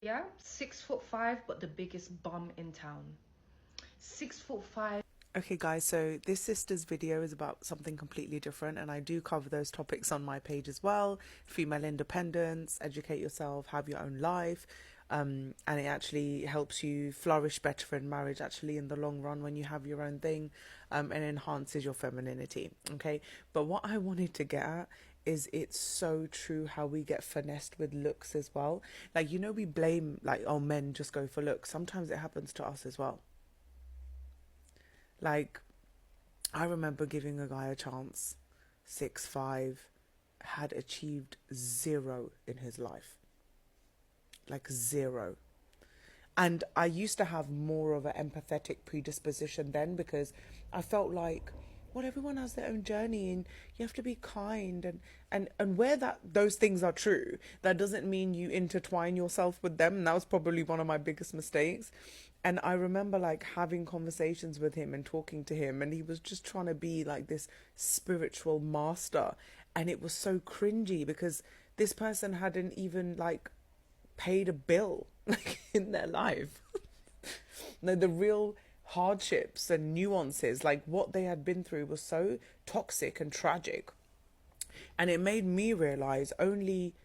Yeah, 6'5", but the biggest bum in town. 6'5". Okay, guys, so this sister's video is about something completely different, and I do cover those topics on my page as well. Female independence, educate yourself, have your own life, and it actually helps you flourish better in marriage, actually, in the long run when you have your own thing, and enhances your femininity. Okay, but what I wanted to get at is it's so true how we get finessed with looks as well. Like, we blame, like, oh, men just go for looks. Sometimes it happens to us as well. Like, I remember giving a guy a chance, 6'5", had achieved zero in his life. Like zero. And I used to have more of an empathetic predisposition then, because I felt like, well, everyone has their own journey and you have to be kind, and where those things are true, that doesn't mean you intertwine yourself with them. And that was probably one of my biggest mistakes. And I remember like having conversations with him and talking to him, and he was just trying to be like this spiritual master, and it was so cringy because this person hadn't even like paid a bill like in their life. No, the real hardships and nuances, like what they had been through, was so toxic and tragic. And it made me realize only,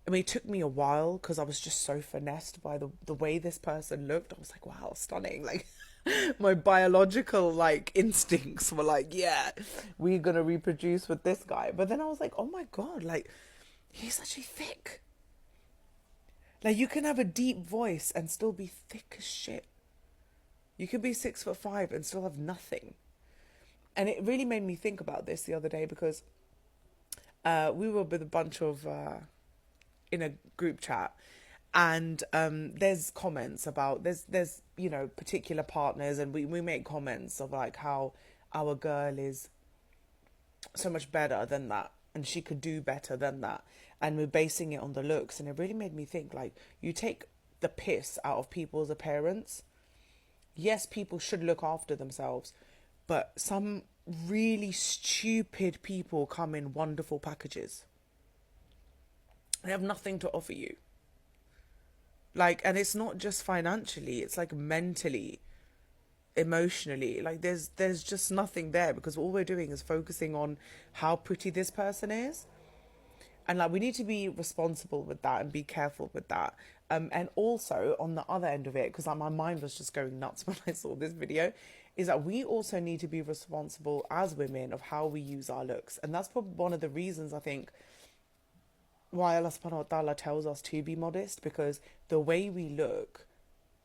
I mean, it took me a while because I was just so finessed by the way this person looked. I was like, wow, stunning. Like, my biological like instincts were like, yeah, we're gonna reproduce with this guy. But then I was like, oh my god, like, he's actually thick. Like, you can have a deep voice and still be thick as shit. You could be 6'5" and still have nothing. And it really made me think about this the other day because we were with a bunch of in a group chat, and there's comments about there's particular partners, and we make comments of like how our girl is so much better than that and she could do better than that, and we're basing it on the looks. And it really made me think, like, you take the piss out of people's appearance. Yes, people should look after themselves, but some really stupid people come in wonderful packages. They have nothing to offer you. Like, and it's not just financially, it's like mentally, emotionally. Like, there's just nothing there because all we're doing is focusing on how pretty this person is. And like, we need to be responsible with that and be careful with that. And also on the other end of it, because like, my mind was just going nuts when I saw this video, is that we also need to be responsible as women of how we use our looks. And that's probably one of the reasons I think why Allah subhanahu wa ta'ala tells us to be modest, because the way we look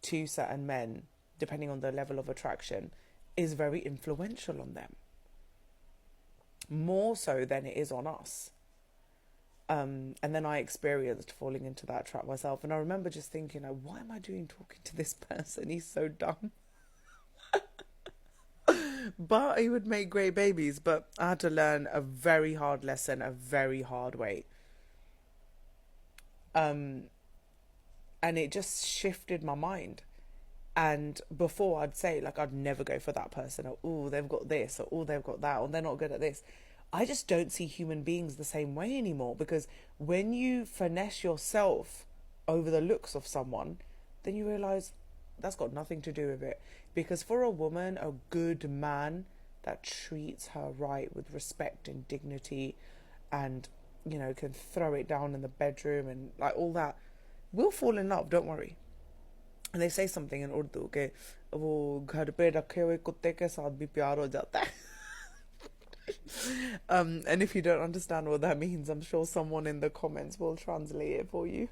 to certain men, depending on the level of attraction, is very influential on them. More so than it is on us. And then I experienced falling into that trap myself. And I remember just thinking, like, what am I doing talking to this person? He's so dumb. But he would make great babies. But I had to learn a very hard lesson, a very hard way. Um, and it just shifted my mind. And before, I'd say, like, I'd never go for that person, or oh, they've got this, or oh, they've got that, or they're not good at this. I just don't see human beings the same way anymore, because when you finesse yourself over the looks of someone, then you realize that's got nothing to do with it. Because for a woman, a good man that treats her right with respect and dignity, and can throw it down in the bedroom and like all that, will fall in love, don't worry. And they say something in Urdu के वो घर पे रखे हुए कुत्ते के साथ भी प्यार हो जाता है. And if you don't understand what that means, I'm sure someone in the comments will translate it for you.